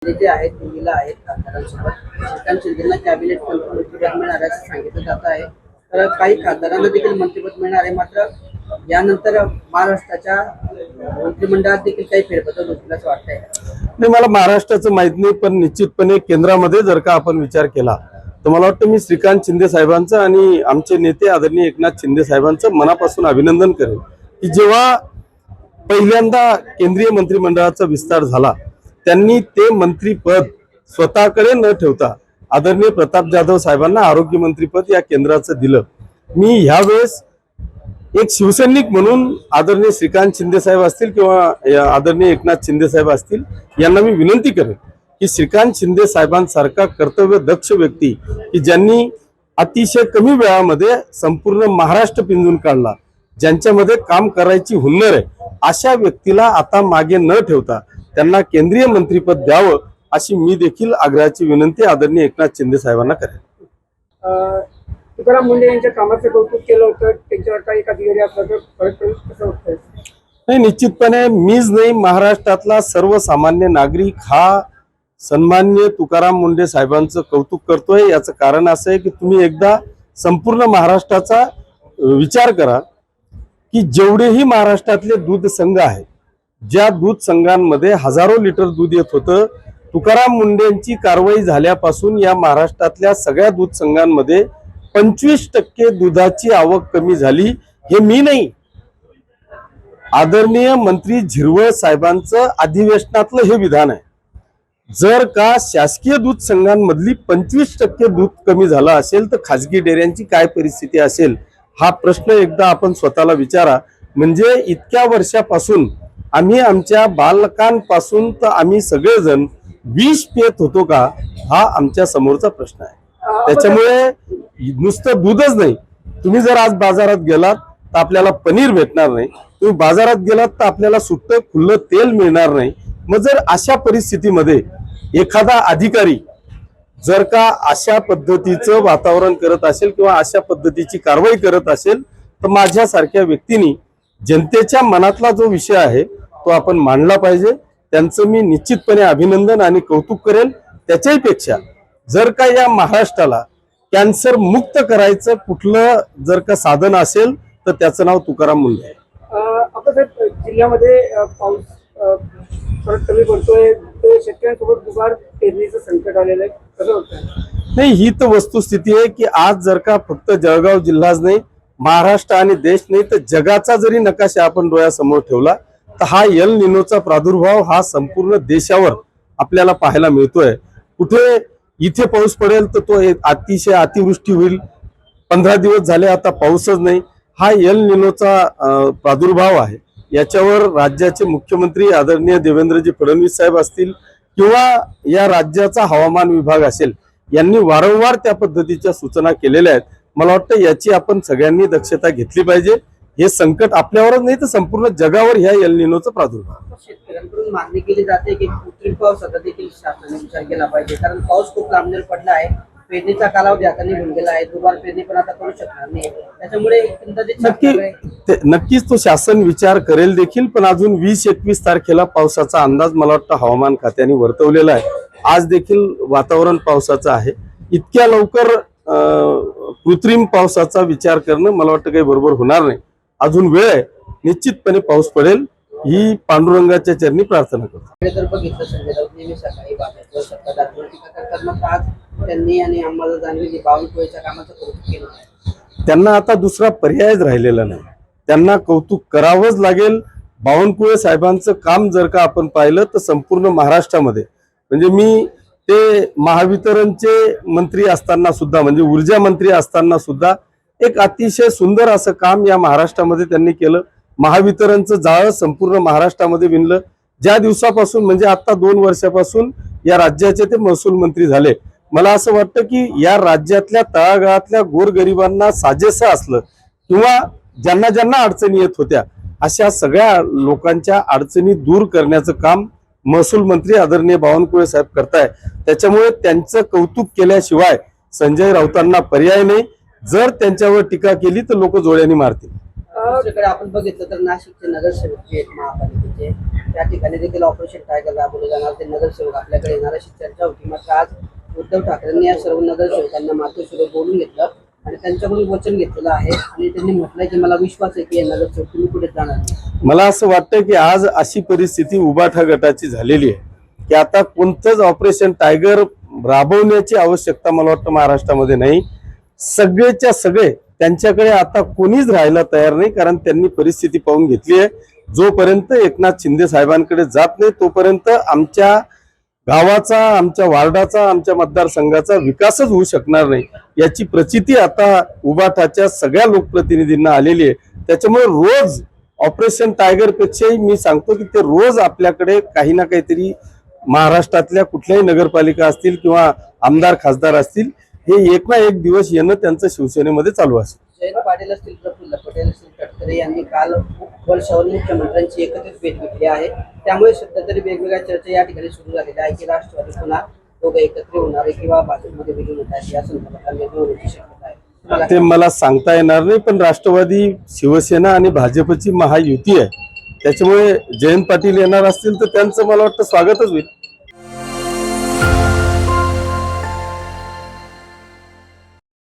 शिंदे जे आहेत दिल्लीला आहेत खासदारांसोबत श्रीकांत शिंदेला कॅबिनेट मंत्रिपद मिळणार आहे असं सांगितलं जात आहे. तर काही खासदारांना देखील मंत्रिपद मिळणार आहे. मात्र यानंतर महाराष्ट्राच्या मंत्रिमंडळात देखील काही फेरबदल होतील असं वाटतंय. नाही, मला महाराष्ट्राचं माहित नाही, पण निश्चितपणे केंद्रामध्ये जर का आपण विचार केला तर मला वाटतं मी श्रीकांत शिंदे साहेबांचं आणि आमचे नेते आदरणीय एकनाथ शिंदे साहेबांचं मनापासून अभिनंदन करेन की जेव्हा पहिल्यांदा केंद्रीय मंत्रिमंडळाचा विस्तार झाला त्यांनी ते मंत्रीपद स्वतःकडे न ठेवता आदरणीय प्रताप जाधव साहेबांना आरोग्य मंत्रीपद या केंद्राचं दिलं. मी ह्यावेळेस एक शिवसैनिक म्हणून आदरणीय श्रीकांत शिंदे साहेब असतील किंवा आदरणीय एकनाथ शिंदे साहेब असतील यांना मी विनंती करेन की श्रीकांत शिंदे साहेबांसारखा कर्तव्य दक्ष व्यक्ती की ज्यांनी अतिशय कमी वेळामध्ये संपूर्ण महाराष्ट्र पिंजून काढला, ज्यांच्यामध्ये काम करायची हुन्नर आहे, अशा व्यक्तीला आता मागे न ठेवता त्यांना केंद्रीय मंत्रिपद द्यावं अशी मी देखील आग्रहाची विनंती आदरणीय एकनाथ शिंदे साहेबांना करेन. तुकाराम मुंडे यांच्या कामाचं कौतुक केलं होतं, त्यांच्यावर काही अधिकारी असला तर फरक पडेल कसं वाटतंय? नाही, निश्चितपणे मीच नाही, महाराष्ट्रातला सर्वसामान्य नागरिक हा सन्माननीय तुकाराम मुंडे साहेबांचं कौतुक करतोय. याचं कारण असं आहे की तुम्ही एकदा संपूर्ण महाराष्ट्राचा विचार करा की जेवढेही महाराष्ट्रातले दूध संघ आहेत, ज्या दूध संघांमध्ये हजारो लिटर दूध येत होतं, तुकाराम मुंडेंची कारवाई झाल्यापासून या महाराष्ट्रातल्या सगळ्या दूध संघांमध्ये 25% दुधाची आवक कमी झाली. हे मी नाही, आदरणीय मंत्री झिरवळ साहेबांचं अधिवेशनातलं हे विधान आहे. जर का शासकीय दूध संघांमधली 25% दूध कमी झालं असेल तर खाजगी डेअऱ्यांची काय परिस्थिती असेल हा प्रश्न एकदा आपण स्वतःला विचारा. म्हणजे इतक्या वर्षापासून आम्ही आमच्या बालकांपासून तर आम्ही सगळेजण विष पित होतो का, हा आमच्या समोरचा प्रश्न आहे. त्याच्यामुळे नुसतं दूधच नाही, तुम्ही जर आज बाजारात गेलात तर आपल्याला पनीर भेटणार नाही, तुम्ही बाजारात गेलात तर आपल्याला सुट्ट खुल्लं तेल मिळणार नाही. मग जर अशा परिस्थितीमध्ये एखादा अधिकारी जर का अशा पद्धतीचं वातावरण करत असेल किंवा अशा पद्धतीची कारवाई करत असेल तर माझ्यासारख्या व्यक्तींनी जनतेच्या मनातला जो विषय आहे तो आपण मांडला पाहिजे. त्यांचं मी निश्चितपणे अभिनंदन आणि कौतुक करेल. त्याच्याही पेक्षा जर का या महाराष्ट्राला कॅन्सर मुक्त करायचं कुठलं जर का साधन असेल तर त्याचं नाव तुकाराम मुंडे आहे. आता साहेब जिल्ह्यामध्ये पाऊस परत कमी पडतोय, शेतकऱ्यांसोबत दुबार पेरणीचं संकट आलेलं आहे, कसं होतं? नाही, ही तर वस्तुस्थिती आहे की आज जर का फक्त जळगाव जिल्हाच नाही, महाराष्ट्र आणि देश नाही तर जगाचा जरी नकाशा आपण डोळ्यासमोर ठेवला तर हा एल निनोचा प्रादुर्भाव हा संपूर्ण देशावर आपल्याला पाहायला मिळतोय. कुठे इथे पाऊस पडेल तर तो अतिशय अतिवृष्टी होईल. 15 दिवस झाले आता पाऊसच नाही. हा एल निनोचा प्रादुर्भाव आहे. याच्यावर राज्याचे मुख्यमंत्री आदरणीय देवेंद्रजी फडणवीस साहेब असतील किंवा या राज्याचा हवामान विभाग असेल, यांनी वारंवार त्या पद्धतीच्या सूचना केलेल्या आहेत. मला वाटतं याची आपण सगळ्यांनी दक्षता घेतली पाहिजे. हे संकट आपल्यावरच नाही तर संपूर्ण जगावर ह्या एल निनोचा प्रादुर्भाव. शेतकऱ्यांकडून मागणी केली जाते की कृत्रिम पावसाचा देखील शासनाने विचार केला पाहिजे, कारण पाऊस खूप लांबणीवर पडला आहे, पेरणीचा कालावधी आता निघून गेला आहे, दुबार पेरणी पण आता करू शकणार नाही. त्याच्यामुळे नक्कीच तो शासन विचार करेल देखील. पण अजून 20-21 तारखेला पावसाचा अंदाज मला वाटतं हवामान खात्याने वर्तवलेला आहे. आज देखील वातावरण पावसाचं आहे. इतक्या लवकर कृत्रिम पावसाचा विचार करणं मला वाटतं काही बरोबर होणार नाही. अजून वेळ आहे, निश्चितपणे पाऊस पडेल ही पांडुरंगाच्या चरणी प्रार्थना करतो. जर बघितलं संजय राऊत नेहमी सकाळी बातम्यांवर सत्ताधाऱ्यांवर टीका करतात, आज त्यांनी आणि अंबादास दानवेंनी बावनकुळेच्या कामाचं कौतुक केलं. त्यांना आता दुसरा पर्यायच राहिलेला नाही, त्यांना कौतुक करावंच लागेल. बावनकुळे साहेबांचं काम जर का आपण पाहिलं तर संपूर्ण महाराष्ट्रामध्ये, म्हणजे मी ते महावितरणचे मंत्री असताना सुद्धा, म्हणजे ऊर्जा मंत्री असताना सुद्धा एक अतिशय सुंदर असं काम या महाराष्ट्रामध्ये त्यांनी केलं. महावितरणचं जाळं संपूर्ण महाराष्ट्रामध्ये विणलं. ज्या दिवसापासून म्हणजे आता 2 वर्षापासून या राज्याचे ते महसूल मंत्री झाले, मला असं वाटतं की या राज्यातल्या तळागाळातल्या गोरगरिबांना साजेसं असलं किंवा ज्यांना ज्यांना अडचणी येत होत्या अशा सगळ्या लोकांच्या अडचणी दूर करण्याचं काम महसूल मंत्री आदरणीय बावनकुळे साहेब करताय. त्याच्यामुळे त्यांचं कौतुक केल्याशिवाय संजय राऊतांना पर्याय नाही. जर त्यांच्यावर टीका केली तर लोक जोड्याने मारतील. दुसरीकडे आपण बघितलं तर नाशिकचे नगरसेवक जे आहेत महापालिकेचे, त्या ठिकाणी देखील ऑपरेशन टायगर राबवलं जाणार, ते नगरसेवक आपल्याकडे येणार अशी चर्चा होती. मात्र आज उद्धव ठाकरेंनी या सर्व नगरसेवकांना मातोश्रीवर बोलून घेतलं आणि त्यांच्याकडून वचन घेतलेलं आहे आणि त्यांनी म्हटलंय की मला विश्वास आहे की या नगरसेवक तुम्ही पुढे जाणार नाही. मला असं वाटतं की आज अशी परिस्थिती उबाठा गटाची झालेली आहे की आता कोणतंच ऑपरेशन टायगर राबवण्याची आवश्यकता मला वाटतं महाराष्ट्रामध्ये नाही. सगळेच्या सगळे त्यांच्याकडे आता कोणीच राहायला तयार नाही, कारण त्यांनी परिस्थिती पाहून घेतली आहे. जोपर्यंत एकनाथ शिंदे साहेबांकडे जात नाही तोपर्यंत आमच्या गावाचा, आमच्या वार्डाचा, आमच्या मतदारसंघाचा विकासच होऊ शकणार नाही, याची प्रचिती आता उबाठाच्या सगळ्या लोकप्रतिनिधींना आलेली आहे. त्याच्यामुळे रोज ऑपरेशन टायगर पेक्षाही मी सांगतो की ते रोज आपल्याकडे काही ना काहीतरी महाराष्ट्रातल्या कुठल्याही नगरपालिका असतील किंवा आमदार खासदार असतील, हे एक ना एक दिवस येणं त्यांचं शिवसेनेमध्ये चालू असेल. जयंत पाटील असतील, प्रफुल्ल पटेल असतील, तटकरे यांनी काल वर्षावर मुख्यमंत्र्यांची एकत्रित भेट घेतली आहे. त्यामुळे सध्या तरी वेगवेगळ्या चर्चा या ठिकाणी सुरू झालेल्या आहे की राष्ट्रवादी पुन्हा दोघं एकत्र होणार आहे किंवा भाजपमध्ये विलीन होत आहे या संदर्भात निर्णय होण्याची शक्यता आहे. ते मला सांगता येणार नाही, पण राष्ट्रवादी, शिवसेना आणि भाजपची महायुती आहे, त्याच्यामुळे जयंत पाटील येणार असतील तर त्यांचं मला वाटतं स्वागतच होईल.